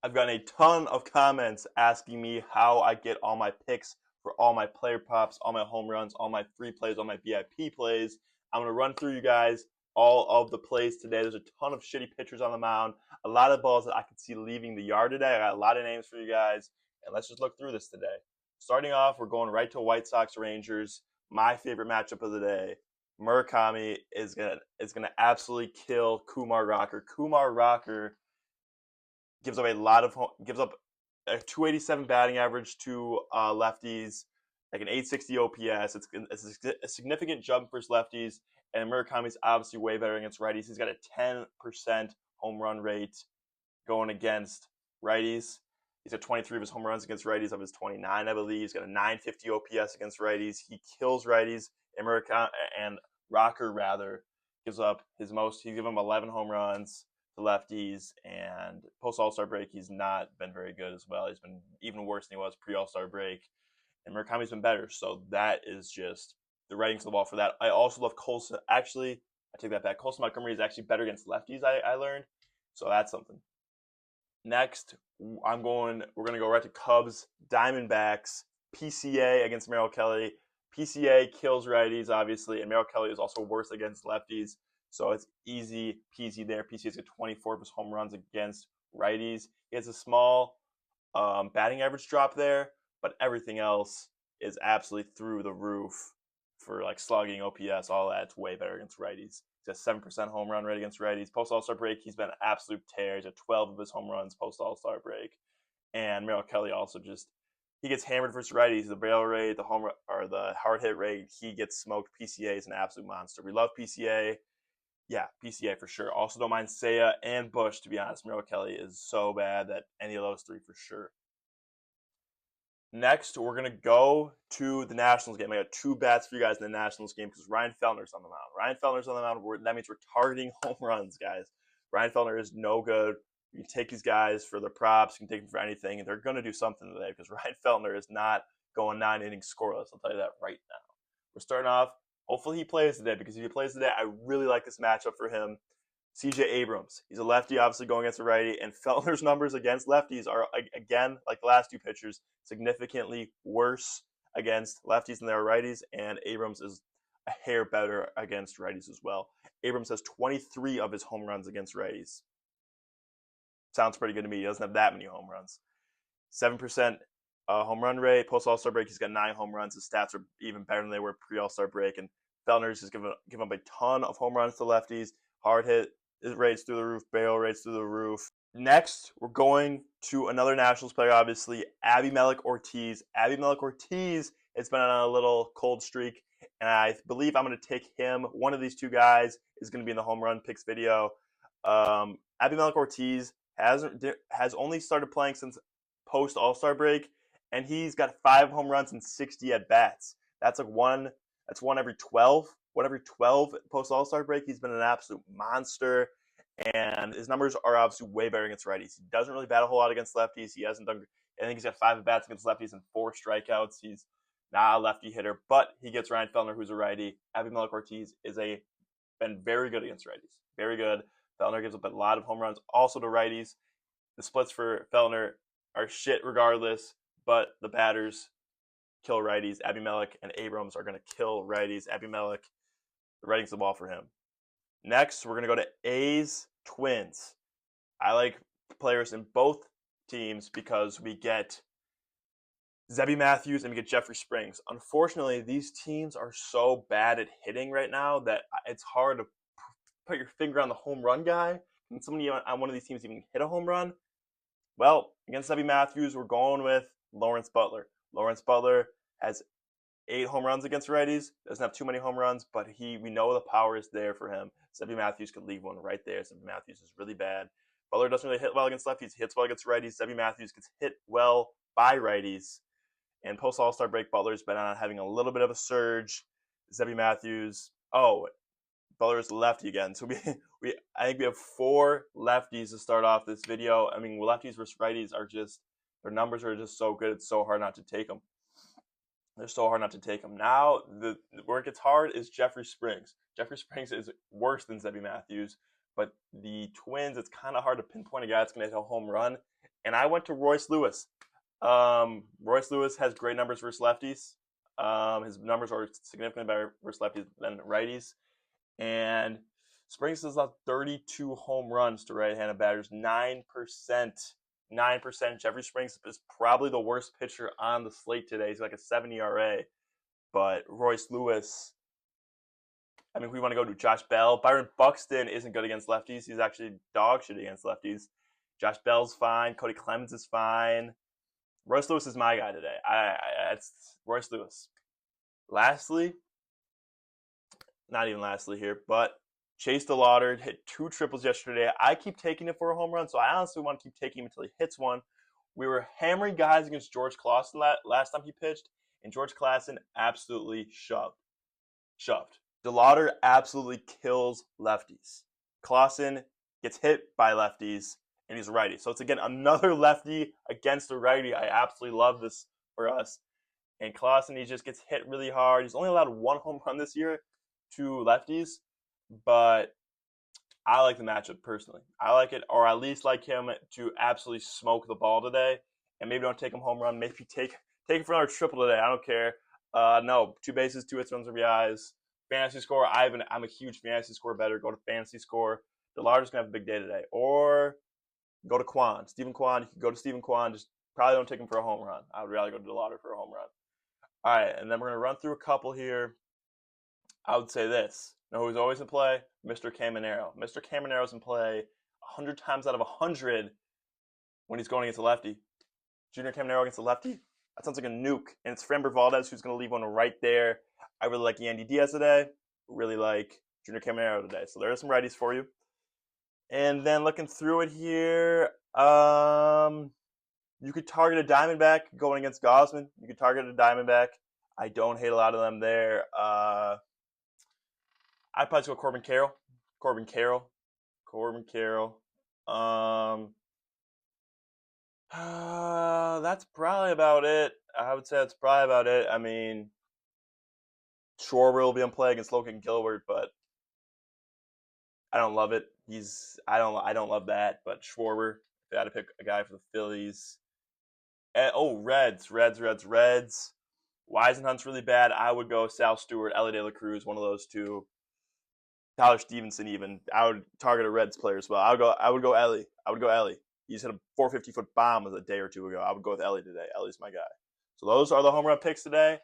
I've gotten a ton of comments asking me how I get all my picks for all my player props, all my home runs, all my free plays, all my VIP plays. I'm going to run through you guys all of the plays today. There's a ton of shitty pitchers on the mound, a lot of balls that I could see leaving the yard today. I got a lot of names for you guys, and let's just look through this today. Starting off, we're going right to White Sox Rangers, my favorite matchup of the day. Murakami is gonna absolutely kill Kumar Rocker. Kumar Rocker gives up a 287 batting average to lefties, like an 860 OPS. It's a significant jump for his lefties, and Murakami's obviously way better against righties. He's got a 10% home run rate going against righties. He's got 23 of his home runs against righties of his 29, I believe. He's got a 950 OPS against righties. He kills righties, and Rocker rather gives up his most. He gives him 11 home runs to lefties, and post All Star break, he's not been very good as well. He's been even worse than he was pre All Star break, and Murakami's been better. So that is just the writing to the wall for that. I also love Colson. Actually, I take that back. Colson Montgomery is actually better against lefties. I learned, so that's something. Next, we're gonna go right to Cubs Diamondbacks PCA against Merrill Kelly. PCA kills righties, obviously, and Merrill Kelly is also worse against lefties. So it's easy peasy there. PCA's got 24 of his home runs against righties. He has a small batting average drop there, but everything else is absolutely through the roof for like slugging, OPS, all that. It's way better against righties. He's got 7% home run rate against righties. Post All Star break, he's been an absolute tear. He's at 12 of his home runs post All Star break. And Merrill Kelly also just he gets hammered versus righties. The barrel rate, the home or the hard hit rate, he gets smoked. PCA is an absolute monster. We love PCA. Yeah, PCA for sure. Also don't mind Seiya and Bush, to be honest. Merrill Kelly is so bad that any of those three for sure. Next, we're going to go to the Nationals game. I got two bats for you guys in the Nationals game because Ryan Feltner's on the mound. Ryan Feltner's on the mound. That means we're targeting home runs, guys. Ryan Feltner is no good. You can take these guys for the props. You can take them for anything, and they're going to do something today because Ryan Feltner is not going 9 innings scoreless. I'll tell you that right now. We're starting off. Hopefully he plays today because if he plays today, I really like this matchup for him. CJ Abrams. He's a lefty, obviously going against a righty, and Feltner's numbers against lefties are, again, like the last two pitchers, significantly worse against lefties than they are righties, and Abrams is a hair better against righties as well. Abrams has 23 of his home runs against righties. Sounds pretty good to me. He doesn't have that many home runs. 7% home run rate. Post All Star break, he's got 9 home runs. His stats are even better than they were pre All Star break, and Feltner's just given up a ton of home runs to lefties. Hard hit rates through the roof, barrel rates through the roof. Next, we're going to another Nationals player, obviously, Abimelec Ortiz. Abimelec Ortiz has been on a little cold streak, and I believe I'm going to take him. One of these two guys is going to be in the home run picks video. Abimelec Ortiz has only started playing since post All Star break, and he's got 5 home runs and 60 at bats. That's like one. That's one every 12. One every 12 post All Star break. He's been an absolute monster, and his numbers are obviously way better against righties. He doesn't really bat a whole lot against lefties. He hasn't done. I think he's got 5 at bats against lefties and 4 strikeouts. He's not a lefty hitter, but he gets Ryan Feltner, who's a righty. Abimelec Ortiz been very good against righties. Very good. Feltner gives up a lot of home runs also to righties. The splits for Feltner are shit regardless, but the batters kill righties. Abimelec and Abrams are going to kill righties. Abimelec, the writing's the ball for him. Next, we're going to go to A's Twins. I like players in both teams because we get Zebby Matthews and we get Jeffrey Springs. Unfortunately, these teams are so bad at hitting right now that it's hard to put your finger on the home run guy. Can somebody on one of these teams even hit a home run? Well, against Zebby Matthews, we're going with Lawrence Butler. Lawrence Butler has 8 home runs against righties. Doesn't have too many home runs, but we know the power is there for him. Zebby Matthews could leave one right there. Zebby Matthews is really bad. Butler doesn't really hit well against lefties. He hits well against righties. Zebby Matthews gets hit well by righties. And post All Star break, Butler's been on having a little bit of a surge. Zebby Matthews. Oh, Butler's lefty again. So I think we have 4 lefties to start off this video. I mean, lefties versus righties are just their numbers are just so good. It's so hard not to take them. They're so hard not to take them. Now, where it gets hard is Jeffrey Springs. Jeffrey Springs is worse than Zebby Matthews, but the Twins, it's kind of hard to pinpoint a guy that's going to hit a home run. and I went to Royce Lewis. Royce Lewis has great numbers versus lefties. His numbers are significantly better versus lefties than righties. And Springs has allowed 32 home runs to right-handed batters, 9%. 9%. Jeffrey Springs is probably the worst pitcher on the slate today. He's like a 7 ERA. But Royce Lewis, I mean, we want to go to Josh Bell. Byron Buxton isn't good against lefties. He's actually dog shit against lefties. Josh Bell's fine. Cody Clemens is fine. Royce Lewis is my guy today. It's Royce Lewis. Lastly, not even lastly here, but Chase DeLauder hit 2 triples yesterday. I keep taking it for a home run, so I honestly want to keep taking him until he hits one. We were hammering guys against George Clausen last time he pitched, and George Clausen absolutely shoved. DeLauder absolutely kills lefties. Clausen gets hit by lefties, and he's a righty. So it's, again, another lefty against a righty. I absolutely love this for us. And Clausen, he just gets hit really hard. He's only allowed 1 home run this year to lefties, but I like the matchup personally. I like it, or at least like him to absolutely smoke the ball today. And maybe don't take him home run. Maybe take it for another triple today. I don't care. No, 2 bases, 2 hits, 1 RBIs. Fantasy score. I'm a huge fantasy score bettor. Go to fantasy score. DeLauder's gonna have a big day today. Or go to Kwan. Stephen Kwan. You can go to Stephen Kwan. Just probably don't take him for a home run. I would rather go to DeLauder for a home run. All right, and then we're gonna run through a couple here. I would say this. You know who's always in play? Mr. Caminero. Mr. Caminero's in play 100 times out of 100 when he's going against a lefty. Junior Caminero against a lefty? That sounds like a nuke. And it's Framber Valdez who's going to leave one right there. I really like Yandy Diaz today. Really like Junior Caminero today. So there are some righties for you. And then looking through it here, you could target a Diamondback going against Gausman. You could target a Diamondback. I don't hate a lot of them there. I'd probably go Corbin Carroll. That's probably about it. I would say that's probably about it. I mean, Schwarber will be on play against Logan Gilbert, but I don't love it. I don't love that. But Schwarber, if I had to pick a guy for the Phillies, Reds. Weisenhunt's really bad. I would go Sal Stewart, Elly De La Cruz, one of those two. Tyler Stevenson even. I would target a Reds player as well. I would go Elly. He just hit a 450-foot bomb a day or two ago. I would go with Elly today. Elly's my guy. So those are the home run picks today.